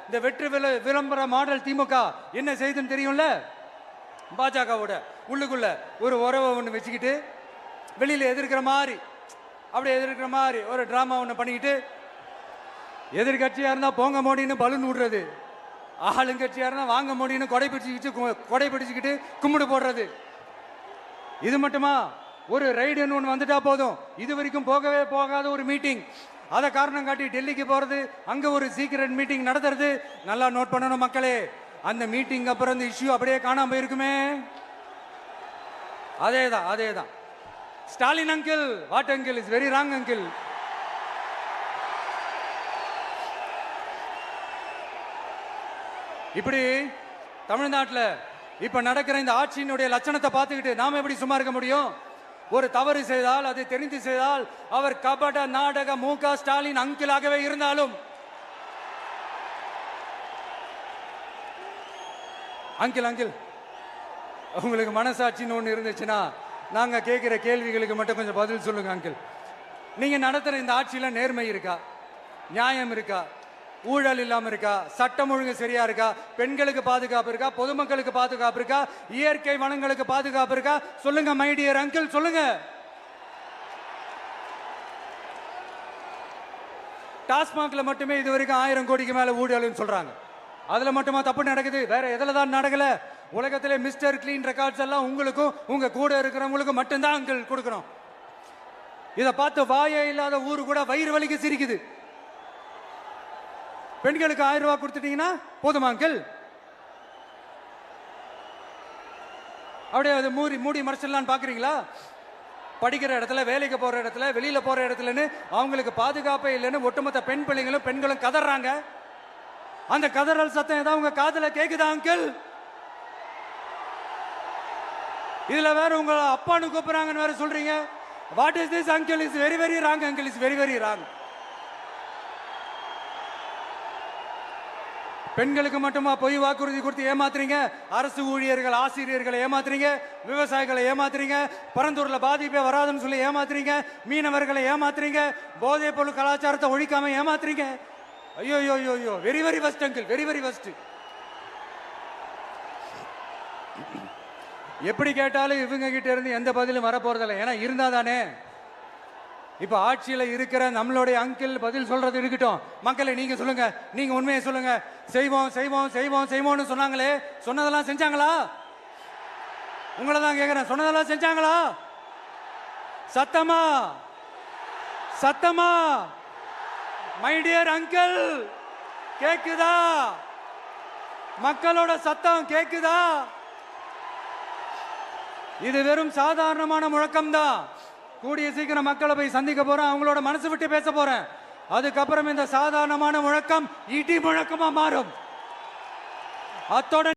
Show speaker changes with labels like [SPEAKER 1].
[SPEAKER 1] இந்த வெற்றி விளம்பர மாடல் திமுக என்ன செய்துன்னு தெரியும்ல? பாஜகவோட உள்ளுக்குள்ள ஒரு உறவை ஒன்று வச்சுக்கிட்டு வெளியில எதிர்க்கிற மாதிரி அப்படியே எதிர்க்கிற மாதிரி ஒரு டிராமா ஒன்று பண்ணிக்கிட்டு எதிர்கட்சியா இருந்தா போங்க மோடின்னு பலூன் விடுறது, ஆளுங்கட்சியா இருந்தா வாங்க மோடின்னு கொடை பிடிச்சுக்கிட்டு கும்பிடு போடுறது. இது மட்டுமா? ஒரு ரைடுன்னு ஒன்று வந்துட்டா போதும், இது வரைக்கும் போகவே போகாத ஒரு மீட்டிங், அதை காரணம் காட்டி டெல்லிக்கு போறது, அங்க ஒரு சீக்கிரட் மீட்டிங் நடத்துறது. நல்லா நோட் பண்ணணும் மக்களே, அந்த மீட்டிங் அப்புறம் இந்த இஷ்யூ அப்படியே காணாம போயிருக்குமே. அதேதான் Stalin uncle, what uncle is very wrong uncle. இப்படி தமிழ்நாட்டில் இப்ப நடக்கிற இந்த ஆட்சியினுடைய லட்சணத்தை பார்த்துக்கிட்டு நாம எப்படி சும்மா இருக்க முடியும்? ஒரு தவறு செய்தால், அதை தெரிந்து செய்தால், அவர் கபட நாடக மு.க. ஸ்டாலின் அங்கிளாகவே இருந்தாலும், அங்கிள் உங்களுக்கு மனசாட்சின்னு ஒன்று இருந்துச்சுன்னா நாங்க கேட்கிற கேள்விகளுக்கு மட்டும் கொஞ்சம் பதில் சொல்லுங்க அங்கிள். நீங்க நடத்துற இந்த ஆட்சியில நேர்மை இருக்கா? நியாயம் இருக்கா? ஊழல் இல்லாம இருக்கா? சட்டம் ஒழுங்கு சரியா இருக்கா? பெண்களுக்கு பாதுகாப்பு இருக்கா? பொதுமக்களுக்கு பாதுகாப்பு இருக்கா? இயற்கை வளங்களுக்கு பாதுகாப்பு இருக்கா? சொல்லுங்க மை டியர் அங்கிள், சொல்லுங்க. டாஸ்மாக்ல மட்டுமே இது வரைக்கும் 1000 கோடிக்கு மேல ஊழல்னு சொல்றாங்க. அதுல மட்டுமா தப்பு நடக்குது? வேற எதுல தான் நடக்கல? உலகத்திலே மிஸ்டர் கிளீன் ரெக்கார்ட்ஸ் எல்லாம் உங்களுக்கும் உங்க கூட இருக்கிறவங்களுக்கும் மட்டும்தான் அங்கிள் கொடுக்கணும். இதை பார்த்து வாயே இல்லாத ஊரு கூட வயிறு வலிக்கு சிரிக்குது. பெண்களுக்கு 1000 ரூபாய் கொடுத்துட்டீங்கன்னா போதுமா அங்கிள்? அப்படியே அது மூடி மறைச்சிடலான்னு பாக்குறீங்களா? படிக்கிற இடத்துல, வேலைக்கு போற இடத்துல, வெளியில போற இடத்துலன்னு அவங்களுக்கு பாதுகாப்பே இல்லைன்னு ஒட்டுமொத்த பெண்களும் கதறாங்க. அந்த கதறல் சத்தம் ஏதாவது உங்க காதுல கேக்குதா அங்கிள்? இதுல வேற உங்க அப்பான்னு கூப்பிடுறாங்கன்னு வேற சொல்றீங்க. What is this uncle? Is very very wrong uncle, is very very wrong. பெண்களுக்கு மட்டுமா பொய் வாக்குறுதி கொடுத்து ஏமாத்துறீங்க? அரசு ஊழியர்கள், ஆசிரியர்களை ஏமாத்துறீங்க, விவசாயிகளை ஏமாத்துறீங்க, பரந்தூர்ல பாதிப்பே வராதுன்னு சொல்லி ஏமாத்துறீங்க, மீனவர்களை ஏமாத்துறீங்க, போதைப் பொருள் கலாச்சாரத்தை ஒழிக்காம ஏமாத்துறீங்க. ஐயோ very very first uncle, very very first. எப்படி கேட்டாலும் இவங்க கிட்ட இருந்து எந்த பதிலும் வரப்போறதில்லை. ஏன்னா இருந்தா தானே. இப்ப ஆட்சியில இருக்கிற நம்மளுடைய அங்கிள் பதில் சொல்றது இருக்கட்டும். மக்களை நீங்க சொல்லுங்க, நீங்க உண்மையை சொல்லுங்க. செய்வோம்னு சொன்னாங்களே, சொன்னதெல்லாம் செஞ்சாங்களா? உங்களை தான் கேக்குறேன், சொன்னதெல்லாம் செஞ்சாங்களா? சத்தமா மை டியர் அங்கிள், கேக்குதா? மக்களோட சத்தம் கேக்குதா? இது வெறும் சாதாரணமான முழக்கம் தான். கூடிய சீக்கிரம் மக்களை போய் சந்திக்க போறேன், அவங்களோட மனசு விட்டு பேச போறேன். அதுக்கப்புறம் இந்த சாதாரணமான முழக்கம் இடி முழக்கமா மாறும். அத்தோட